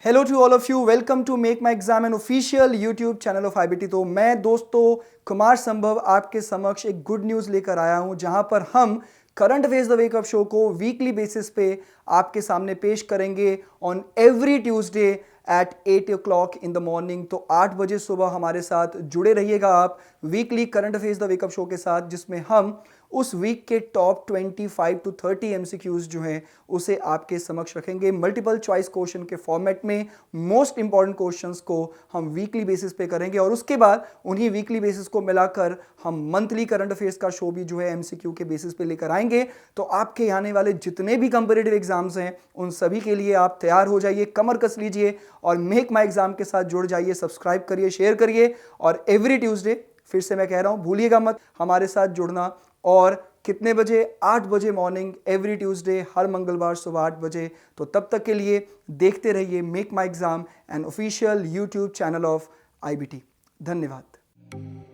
Hello to all of you, welcome to make my exam an official YouTube channel of IBT. तो मैं दोस्तों कुमार संभव आपके समक्ष एक गुड न्यूज़ लेकर आया हूं, जहां पर हम current affairs the wake up show को वीकली बेसिस पे आपके सामने पेश करेंगे on every Tuesday at 8 o'clock in the morning. तो 8 बजे सुबह हमारे साथ जुड़े रहिएगा आप weekly current affairs the wake up show के साथ, जिसमें हम उस वीक के टॉप 25 to 30 MCQs जो हैं उसे आपके समक्ष रखेंगे मल्टीपल चॉइस क्वेश्चन के फॉर्मेट में। मोस्ट इंपॉर्टेंट क्वेश्चंस को हम वीकली बेसिस पे करेंगे और उसके बाद उन्हीं वीकली बेसिस को मिलाकर हम मंथली करंट अफेयर्स का शो भी जो है MCQ के बेसिस पे लेकर आएंगे। तो आपके आने वाले जितने भी कंपेटिटिव एग्जाम्स हैं उन सभी के लिए आप तैयार हो जाइए, कमर कस लीजिए और मेक माई एग्जाम के साथ जुड़ जाइए। सब्सक्राइब करिए, शेयर करिए और एवरी ट्यूसडे, फिर से मैं कह रहा हूं, भूलिएगा मत हमारे साथ जुड़ना। और कितने बजे? 8 बजे मॉर्निंग एवरी ट्यूसडे, हर मंगलवार सुबह 8 बजे। तो तब तक के लिए देखते रहिए make my exam an official YouTube channel of IBT. धन्यवाद।